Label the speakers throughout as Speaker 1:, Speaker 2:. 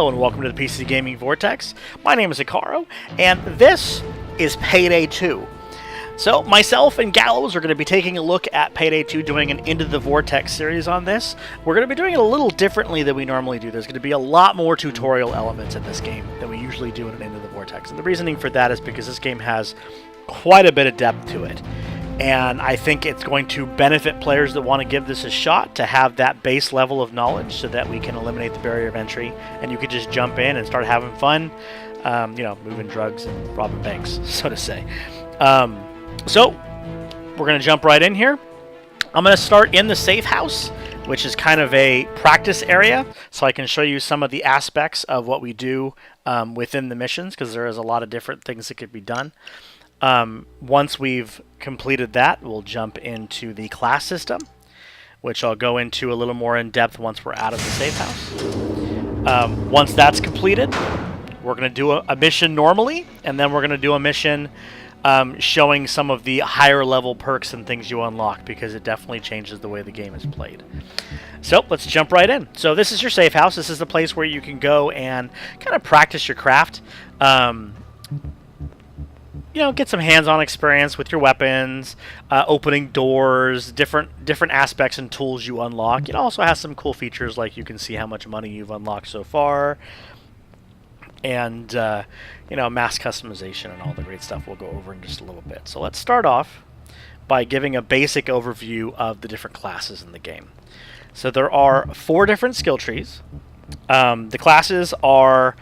Speaker 1: Hello and welcome to the PC Gaming Vortex. My name is Hikaru, and this is Payday 2. So, myself and Gallows are going to be taking a look at Payday 2, doing an Into the Vortex series on this. We're going to be doing it a little differently than we normally do. There's going to be a lot more tutorial elements in this game than we usually do in an Into the Vortex. And the reasoning for that is because this game has quite a bit of depth to it. And I think it's going to benefit players that want to give this a shot to have that base level of knowledge so that we can eliminate the barrier of entry and you could just jump in and start having fun, moving drugs and robbing banks, so to say. So we're going to jump right in here. I'm going to start in the safe house, which is kind of a practice area, so I can show you some of the aspects of what we do within the missions, because there is a lot of different things that could be done. Once we've completed that, we'll jump into the class system, which I'll go into a little more in depth once we're out of the safe house. Once that's completed, we're going to do a mission normally, and then we're going to do a mission showing some of the higher level perks and things you unlock, because it definitely changes the way the game is played. So let's jump right in. So this is your safe house. This is the place where you can go and kind of practice your craft. Get some hands-on experience with your weapons, opening doors, different aspects and tools you unlock. It also has some cool features, like you can see how much money you've unlocked so far, and mass customization and all the great stuff we'll go over in just a little bit. So let's start off by giving a basic overview of the different classes in the game. So there are 4 different skill trees. The classes are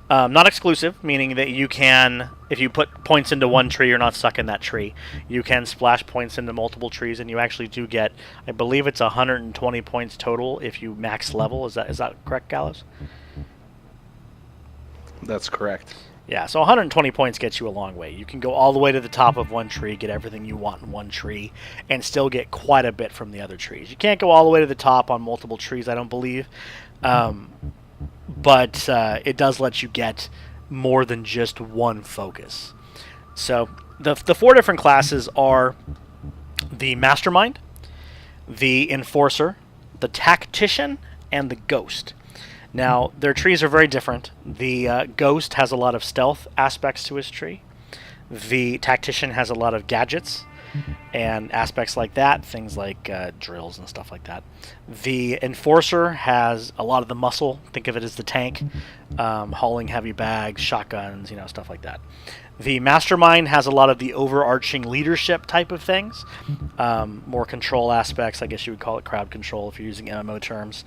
Speaker 1: not exclusive, meaning that you can, if you put points into one tree, you're not stuck in that tree. You can splash points into multiple trees, and you actually do get, I believe it's 120 points total if you max level. Is that correct, Gallows?
Speaker 2: That's correct.
Speaker 1: Yeah, so 120 points gets you a long way. You can go all the way to the top of one tree, get everything you want in one tree, and still get quite a bit from the other trees. You can't go all the way to the top on multiple trees, I don't believe. But it does let you get more than just one focus. So the 4 different classes are the Mastermind, the Enforcer, the Tactician, and the Ghost. Now, their trees are very different. The Ghost has a lot of stealth aspects to his tree. The Tactician has a lot of gadgets and aspects like that, things like drills and stuff like that. The Enforcer has a lot of the muscle. Think of it as the tank, hauling heavy bags, shotguns, stuff like that. The Mastermind has a lot of the overarching leadership type of things, more control aspects. I guess you would call it crowd control if you're using MMO terms.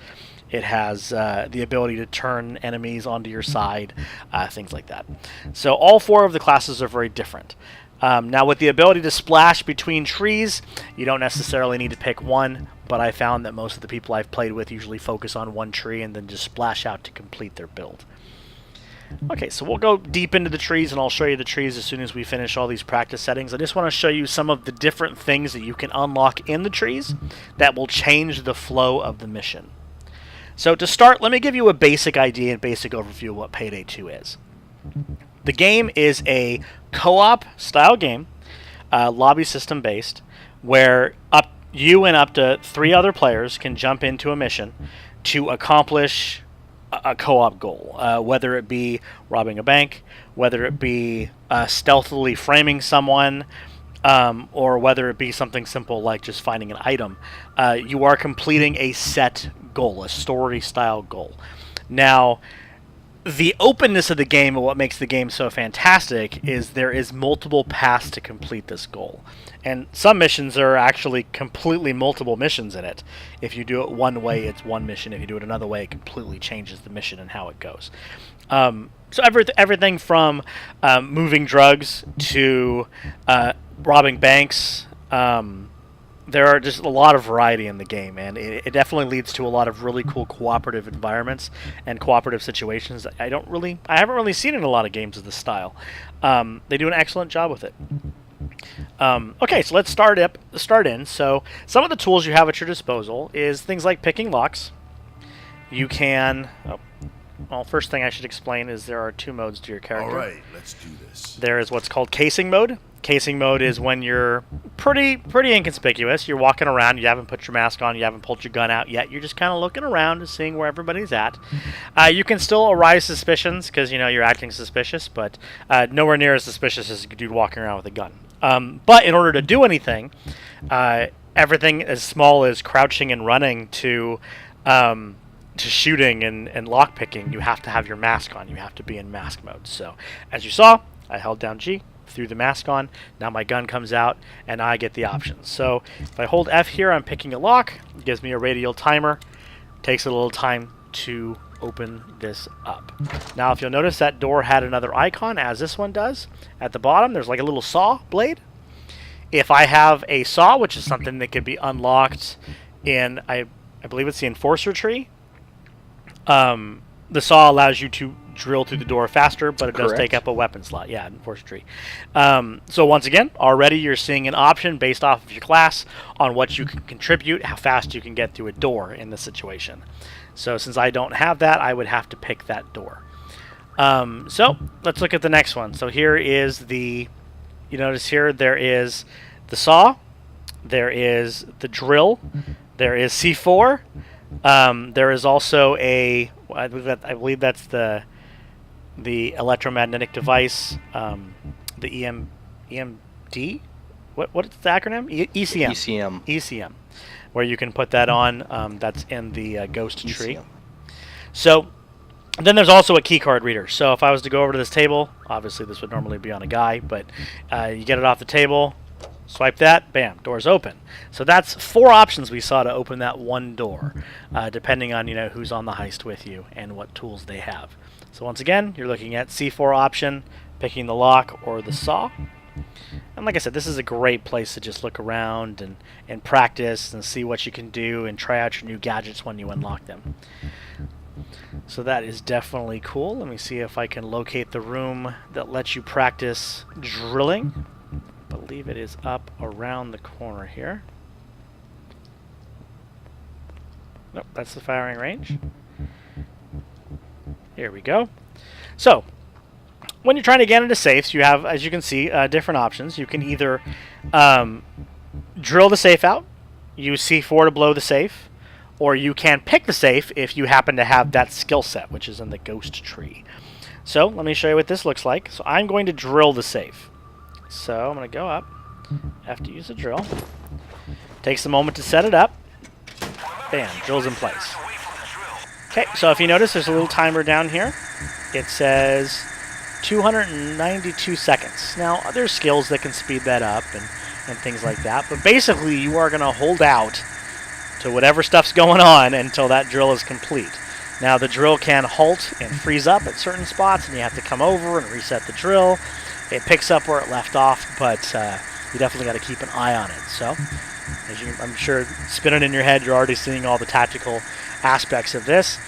Speaker 1: It has the ability to turn enemies onto your side, things like that. So all 4 of the classes are very different. Now, with the ability to splash between trees, you don't necessarily need to pick one, but I found that most of the people I've played with usually focus on one tree and then just splash out to complete their build. Okay, so we'll go deep into the trees, and I'll show you the trees as soon as we finish all these practice settings. I just want to show you some of the different things that you can unlock in the trees that will change the flow of the mission. So to start, let me give you a basic idea and basic overview of what Payday 2 is. The game is a co-op style game, lobby system based, where you and up to 3 other players can jump into a mission to accomplish a co-op goal, whether it be robbing a bank, whether it be stealthily framing someone, or whether it be something simple like just finding an item. You are completing a set goal, a story style goal. Now, the openness of the game and what makes the game so fantastic is there is multiple paths to complete this goal. And some missions are actually completely multiple missions in it. If you do it one way, it's one mission. If you do it another way, it completely changes the mission and how it goes. So everything from moving drugs to robbing banks, there are just a lot of variety in the game, and it definitely leads to a lot of really cool cooperative environments and cooperative situations that I haven't really seen in a lot of games of this style. They do an excellent job with it. Okay, so let's start in. So some of the tools you have at your disposal is things like picking locks. You can... Well, first thing I should explain is there are 2 modes to your character.
Speaker 3: All right, let's do this.
Speaker 1: There is what's called casing mode, Casing mode is when you're pretty inconspicuous. You're walking around. You haven't put your mask on. You haven't pulled your gun out yet. You're just kind of looking around and seeing where everybody's at. You can still arise suspicions because you're acting suspicious, but nowhere near as suspicious as a dude walking around with a gun. But in order to do anything, everything as small as crouching and running to shooting and lockpicking, you have to have your mask on. You have to be in mask mode. So as you saw, I held down G, threw the mask on. Now my gun comes out, and I get the options. So if I hold F here, I'm picking a lock. It gives me a radial timer. Takes a little time to open this up. Now, if you'll notice, that door had another icon, as this one does. At the bottom, there's like a little saw blade. If I have a saw, which is something that can be unlocked in, I believe it's the Enforcer Tree, the saw allows you to drill through the door faster, but it does take up a weapon slot. Yeah, Enforcer Tree. So once again, already you're seeing an option based off of your class on what you can contribute, how fast you can get through a door in this situation. So since I don't have that, I would have to pick that door. So let's look at the next one. So here is you notice here there is the saw, there is the drill, there is C4, there is also I believe that's the electromagnetic device, the EMD. What's the acronym? ECM. ECM, where you can put that on. That's in the ghost tree. So then there's also a key card reader. So if I was to go over to this table, obviously this would normally be on a guy, but you get it off the table, swipe that, bam, door's open. So that's 4 options we saw to open that one door, depending on who's on the heist with you and what tools they have. So once again, you're looking at C4 option, picking the lock or the saw. And like I said, this is a great place to just look around and practice and see what you can do and try out your new gadgets when you unlock them. So that is definitely cool. Let me see if I can locate the room that lets you practice drilling. I believe it is up around the corner here. Nope, that's the firing range. Here we go. So, when you're trying to get into safes, you have, as you can see, different options. You can either drill the safe out, use C4 to blow the safe, or you can pick the safe if you happen to have that skill set, which is in the ghost tree. So, let me show you what this looks like. So, I'm going to drill the safe. So, I'm going to go up. I have to use the drill. Takes a moment to set it up. Bam, drill's in place. Okay, so if you notice, there's a little timer down here. It says 292 seconds. Now, there's skills that can speed that up and things like that, but basically you are going to hold out to whatever stuff's going on until that drill is complete. Now, the drill can halt and freeze up at certain spots, and you have to come over and reset the drill. It picks up where it left off, but you definitely got to keep an eye on it. So, I'm sure spinning in your head, you're already seeing all the tactical aspects of this.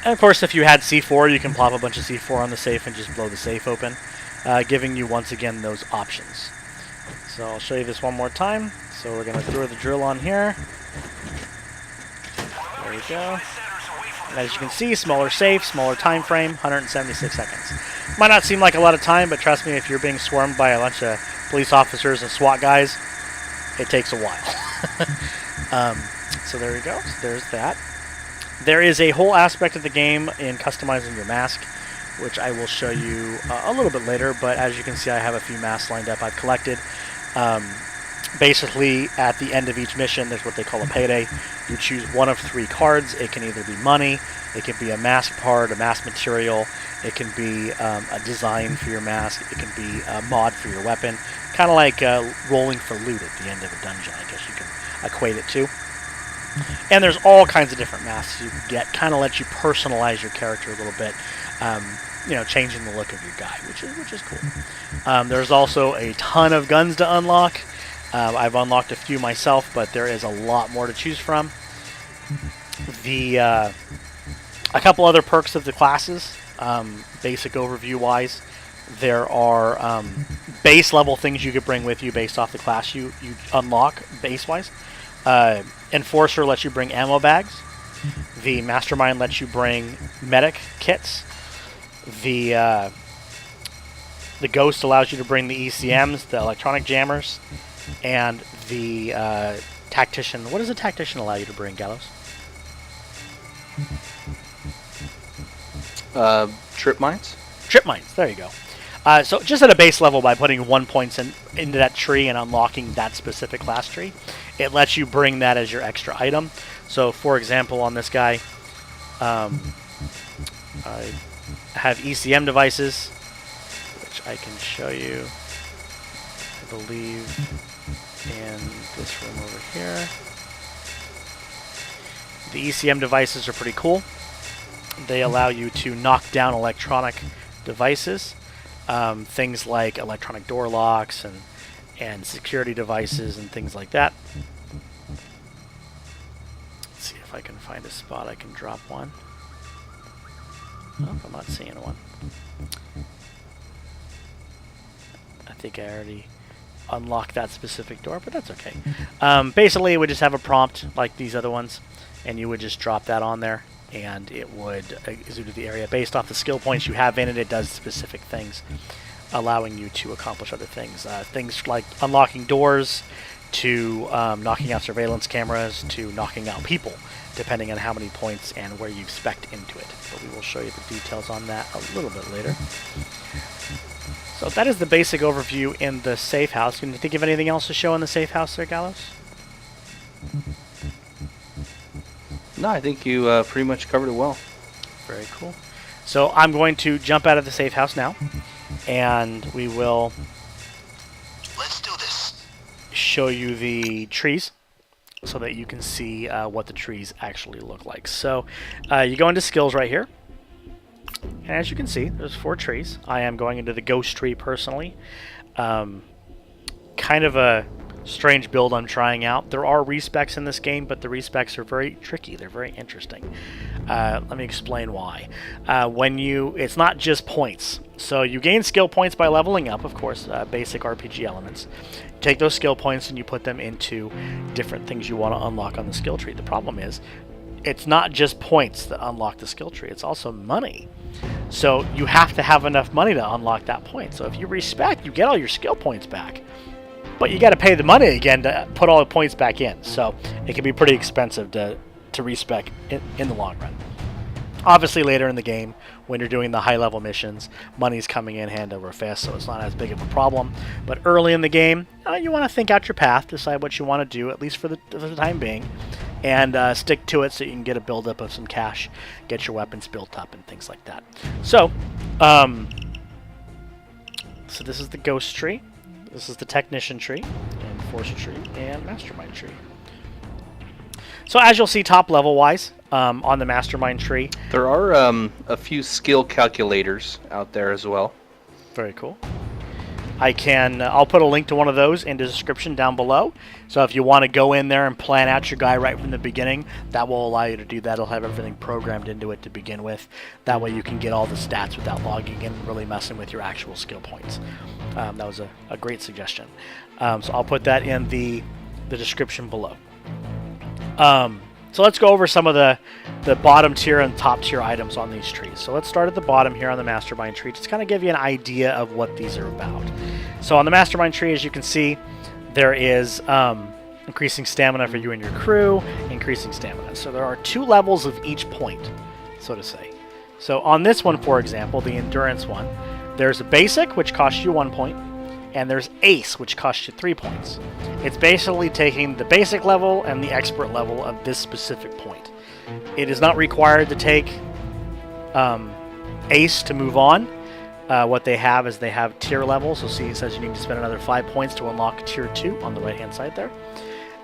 Speaker 1: And of course, if you had C4, you can plop a bunch of C4 on the safe and just blow the safe open, giving you once again those options. So I'll show you this one more time. So we're going to throw the drill on here. There we go. And as you can see, smaller safe, smaller time frame, 176 seconds. Might not seem like a lot of time, but trust me, if you're being swarmed by a bunch of police officers and SWAT guys, it takes a while. So there we go. So there's that. There is a whole aspect of the game in customizing your mask, which I will show you a little bit later, but as you can see, I have a few masks lined up I've collected. Basically, at the end of each mission, there's what they call a payday. You choose one of 3 cards. It can either be money, it can be a mask part, a mask material, it can be a design for your mask, it can be a mod for your weapon, kind of like rolling for loot at the end of a dungeon, I guess you can equate it to. And there's all kinds of different masks you can get, kind of let you personalize your character a little bit, changing the look of your guy, which is cool. There's also a ton of guns to unlock. I've unlocked a few myself, but there is a lot more to choose from. A couple other perks of the classes, basic overview-wise, there are base level things you could bring with you based off the class you unlock base-wise. Enforcer lets you bring ammo bags. The Mastermind lets you bring medic kits. The The Ghost allows you to bring the ECMs, the electronic jammers, and the Tactician. What does a Tactician allow you to bring, Gallows?
Speaker 2: Trip mines.
Speaker 1: Trip mines. There you go. So just at a base level, by putting 1 point into that tree and unlocking that specific class tree, it lets you bring that as your extra item. So, for example, on this guy, I have ECM devices, which I can show you, I believe, in this room over here. The ECM devices are pretty cool. They allow you to knock down electronic devices. Things like electronic door locks and security devices and things like that. Let's see if I can find a spot I can drop one. Oh, I'm not seeing one. I think I already unlocked that specific door, but that's okay. Basically, it would just have a prompt like these other ones, and you would just drop that on there, and it would zoom to the area. Based off the skill points you have in it, it does specific things, allowing you to accomplish other things. Things like unlocking doors, to knocking out surveillance cameras, to knocking out people, depending on how many points and where you've spec'd into it. But we will show you the details on that a little bit later. So that is the basic overview in the safe house. Can you think of anything else to show in the safe house there, Gallows?
Speaker 2: No, I think you pretty much covered it well.
Speaker 1: Very cool. So I'm going to jump out of the safe house now, and we will show you the trees so that you can see what the trees actually look like. So you go into skills right here, and as you can see, there's 4 trees. I am going into the ghost tree personally. Kind of a strange build I'm trying out. There are respecs in this game, but the respecs are very tricky. They're very interesting. Let me explain why. It's not just points. So you gain skill points by leveling up, of course, basic RPG elements. You take those skill points and you put them into different things you want to unlock on the skill tree. The problem is, it's not just points that unlock the skill tree, it's also money. So you have to have enough money to unlock that point. So if you respec, you get all your skill points back. But you got to pay the money again to put all the points back in. So it can be pretty expensive to respec in the long run. Obviously later in the game, when you're doing the high level missions, money's coming in hand over fist, so it's not as big of a problem. But early in the game, you want to think out your path, decide what you want to do, at least for the time being, and stick to it so you can get a buildup of some cash, get your weapons built up, and things like that. So, so this is the ghost tree. This is the technician tree, and enforcer tree, and mastermind tree. So as you'll see top level wise, on the mastermind tree,
Speaker 2: there are a few skill calculators out there as well.
Speaker 1: Very cool. I'll put a link to one of those in the description down below. So if you want to go in there and plan out your guy right from the beginning, that will allow you to do that. It'll have everything programmed into it to begin with. That way you can get all the stats without logging in and really messing with your actual skill points. That was a great suggestion. So I'll put that in the description below. So let's go over some of the bottom tier and top tier items on these trees. So let's start at the bottom here on the Mastermind Tree, just to kind of give you an idea of what these are about. So on the Mastermind Tree, as you can see, there is increasing stamina for you and your crew, increasing stamina. So there are 2 levels of each point, so to say. So on this one, for example, the endurance one, there's a basic, which costs you 1 point, and there's ace, which costs you 3 points. It's basically taking the basic level and the expert level of this specific point. It is not required to take ace to move on. What they have is they have tier levels. So see, it says you need to spend another 5 points to unlock tier 2 on the right hand side there.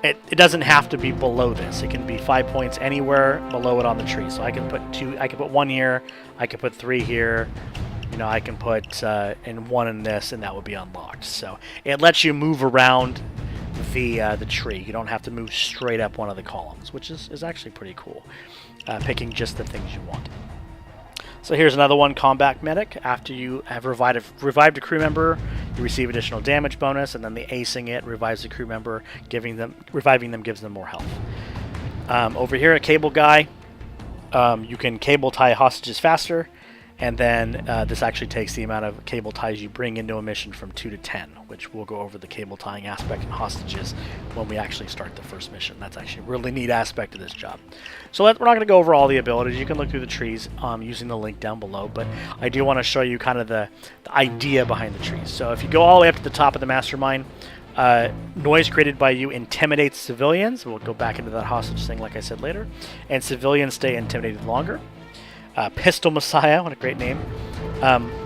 Speaker 1: It doesn't have to be below this. It can be 5 points anywhere below it on the tree. So I can put 2, I can put 1 here, I can put 3 here. You know, I can put in 1 in this, and that would be unlocked. So it lets you move around the tree. You don't have to move straight up one of the columns, which is actually pretty cool. Picking just the things you want. So here's another one, Combat Medic. After you have revived a crew member, you receive additional damage bonus, and then the acing it revives the crew member, reviving them gives them more health. Over here, a Cable Guy. You can cable tie hostages faster, And then this actually takes the amount of cable ties you bring into a mission from 2 to 10, which we'll go over the cable tying aspect and hostages when we actually start the first mission. That's actually a really neat aspect of this job. So we're not going to go over all the abilities. You can look through the trees using the link down below, but I do want to show you kind of the idea behind the trees. So if you go all the way up to the top of the Mastermind, noise created by you intimidates civilians. We'll go back into that hostage thing like I said later. And civilians stay intimidated longer. Pistol Messiah, what a great name.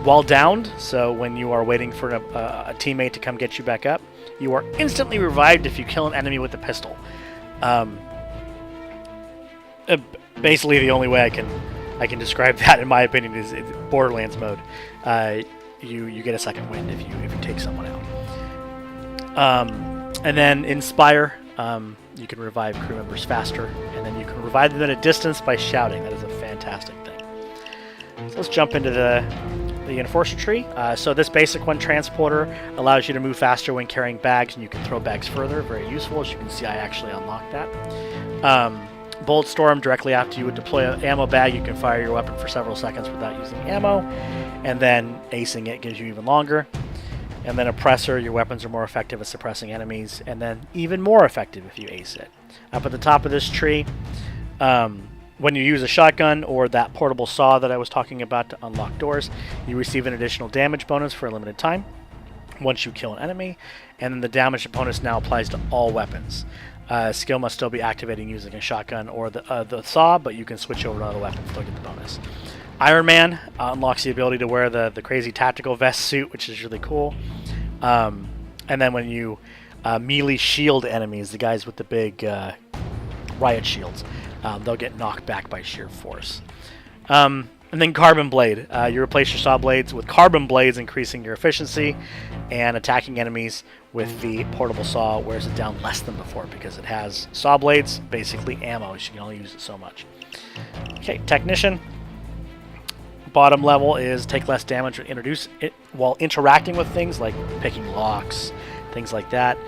Speaker 1: While downed, so when you are waiting for a teammate to come get you back up, you are instantly revived if you kill an enemy with a pistol. Basically, the only way I can describe that, in my opinion, is Borderlands mode. You get a second wind if you take someone out. And then Inspire, you can revive crew members faster, and then you can revive them at a distance by shouting. That is a fantastic thing. So let's jump into the Enforcer tree. So this basic one, Transporter, allows you to move faster when carrying bags, and you can throw bags further. Very useful. As you can see, I actually unlocked that. Bolt Storm, directly after you would deploy an ammo bag, you can fire your weapon for several seconds without using ammo, and then acing it gives you even longer. And then Oppressor, your weapons are more effective at suppressing enemies, and then even more effective if you ace it. Up at the top of this tree, when you use a shotgun or that portable saw that I was talking about to unlock doors, you receive an additional damage bonus for a limited time once you kill an enemy, and then the damage bonus now applies to all weapons. Skill must still be activating using a shotgun or the saw, but you can switch over to other weapons to get the bonus. Iron Man unlocks the ability to wear the crazy tactical vest suit, which is really cool. And then when you melee shield enemies, the guys with the big riot shields, they'll get knocked back by sheer force. And then Carbon Blade. You replace your saw blades with carbon blades, increasing your efficiency, and attacking enemies with the portable saw wears it down less than before because it has saw blades, basically ammo, so you can only use it so much. Okay, Technician. Bottom level is take less damage while interacting with things like picking locks, things like that.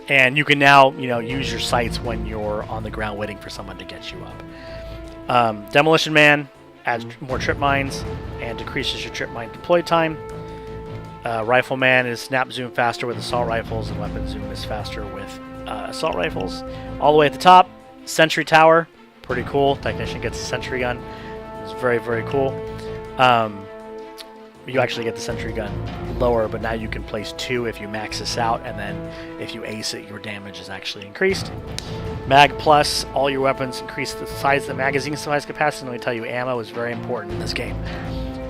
Speaker 1: And you can now, use your sights when you're on the ground waiting for someone to get you up. Demolition Man adds more trip mines and decreases your trip mine deploy time. Rifleman is snap zoom faster with assault rifles, and weapon zoom is faster with assault rifles. All the way at the top, Sentry Tower, pretty cool. Technician gets a sentry gun. It's very, very cool. You actually get the sentry gun lower, but now you can place 2 if you max this out, and then if you ace it, your damage is actually increased. Mag Plus, all your weapons increase the size of the magazine size capacity. Let me tell you, ammo is very important in this game.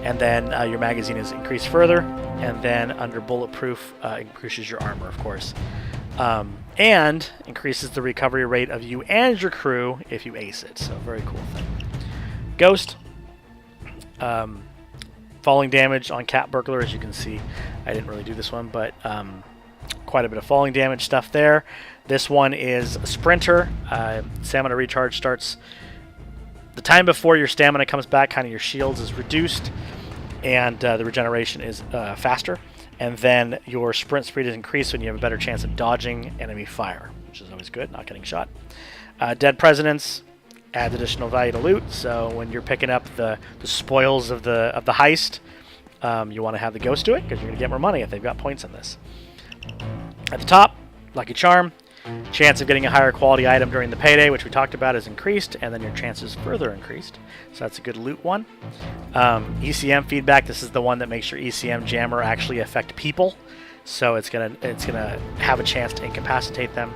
Speaker 1: And then your magazine is increased further, and then under Bulletproof, increases your armor, of course. And increases the recovery rate of you and your crew if you ace it, so very cool thing. Ghost. Falling damage on Cat Burglar, as you can see. I didn't really do this one, but quite a bit of falling damage stuff there. This one is a Sprinter. Stamina recharge starts the time before your stamina comes back, kind of your shields is reduced, and the regeneration is faster. And then your sprint speed is increased when you have a better chance of dodging enemy fire, which is always good, not getting shot. Dead Presidents adds additional value to loot, so when you're picking up the spoils of the heist, you want to have the Ghost do it, because you're going to get more money if they've got points in this. At the top, Lucky Charm. Chance of getting a higher quality item during the Payday, which we talked about, is increased, and then your chances further increased. So that's a good loot one. ECM feedback. This is the one that makes your ECM jammer actually affect people. So it's gonna have a chance to incapacitate them.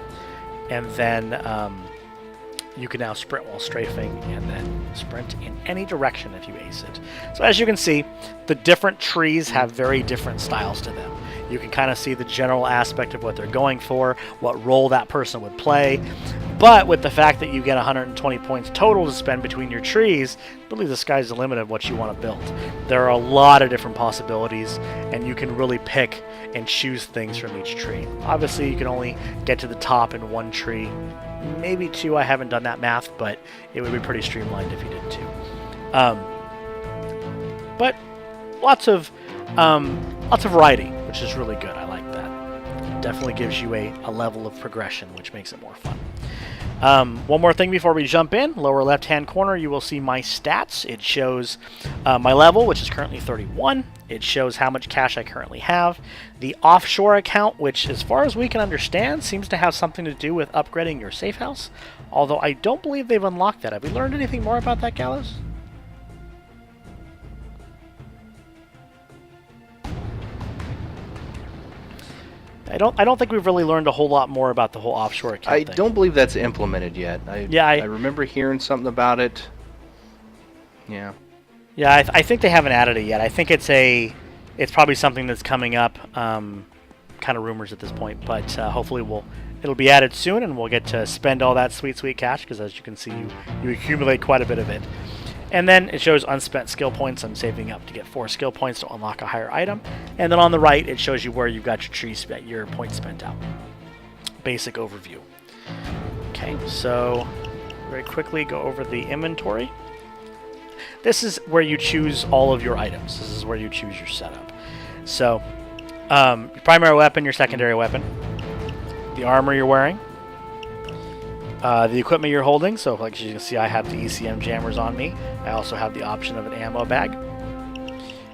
Speaker 1: And then you can now sprint while strafing, and then sprint in any direction if you ace it. So as you can see, the different trees have very different styles to them. You can kind of see the general aspect of what they're going for, what role that person would play. But with the fact that you get 120 points total to spend between your trees, really the sky's the limit of what you want to build. There are a lot of different possibilities, and you can really pick and choose things from each tree. Obviously, you can only get to the top in one tree, maybe 2. I haven't done that math, but it would be pretty streamlined if you did 2. But lots of variety, which is really good. I like that. It definitely gives you a level of progression, which makes it more fun. One more thing before we jump in. Lower left-hand corner, you will see my stats. It shows my level, which is currently 31. It shows how much cash I currently have. The offshore account, which as far as we can understand, seems to have something to do with upgrading your safe house. Although I don't believe they've unlocked that. Have we learned anything more about that, Gallows? I don't think we've really learned a whole lot more about the whole offshore account
Speaker 2: I
Speaker 1: thing.
Speaker 2: don't believe that's implemented yet. I remember hearing something about it. Yeah.
Speaker 1: Yeah, I think they haven't added it yet. I think it's probably something that's coming up, kind of rumors at this point. But hopefully it'll be added soon, and we'll get to spend all that sweet cash, because as you can see, you accumulate quite a bit of it. And then it shows unspent skill points. I'm saving up to get 4 skill points to unlock a higher item. And then on the right, it shows you where you've got your points spent out. Basic overview. Okay, so very quickly go over the inventory. This is where you choose all of your items. This is where you choose your setup. So, your primary weapon, your secondary weapon, the armor you're wearing, the equipment you're holding. So like you can see, I have the ECM jammers on me. I also have the option of an ammo bag.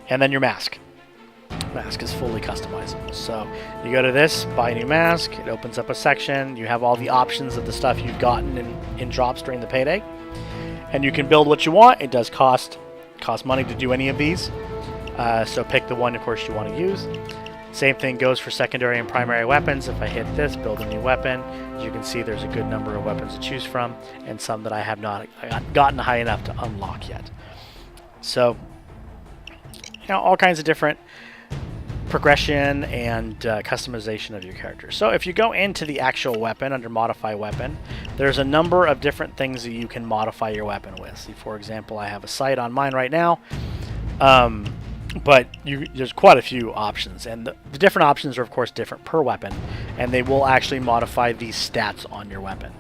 Speaker 1: And then your mask. Mask is fully customizable. So you go to this, buy a new mask. It opens up a section. You have all the options of the stuff you've gotten in drops during the payday. And you can build what you want. It does cost money to do any of these. So pick the one, of course, you want to use. Same thing goes for secondary and primary weapons. If I hit this, build a new weapon, as you can see, there's a good number of weapons to choose from, and some that I have not gotten high enough to unlock yet. So, all kinds of different progression and customization of your character. So if you go into the actual weapon under Modify Weapon, there's a number of different things that you can modify your weapon with. See, for example, I have a sight on mine right now. But there's quite a few options, and the different options are of course different per weapon, and they will actually modify these stats on your weapon.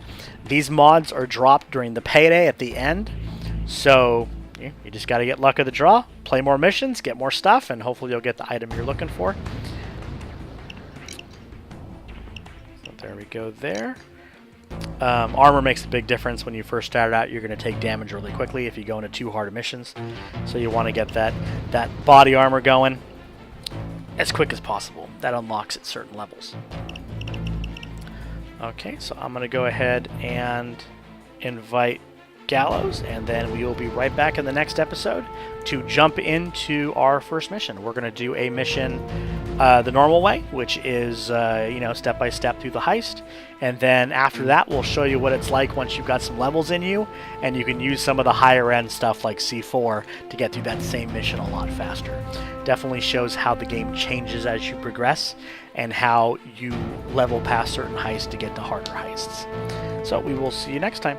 Speaker 1: These mods are dropped during the payday at the end, so you just got to get luck of the draw, play more missions, get more stuff, and hopefully you'll get the item you're looking for. So there we go there. Armor makes a big difference. When you first start out, you're going to take damage really quickly if you go into too hard missions. So you want to get that body armor going as quick as possible. That unlocks at certain levels. Okay, so I'm going to go ahead and invite Gallows, and then we will be right back in the next episode to jump into our first mission. We're going to do a mission the normal way, which is step by step through the heist, and then after that we'll show you what it's like once you've got some levels in you, and you can use some of the higher end stuff like C4 to get through that same mission a lot faster. Definitely shows how the game changes as you progress and how you level past certain heists to get to harder heists. So we will see you next time.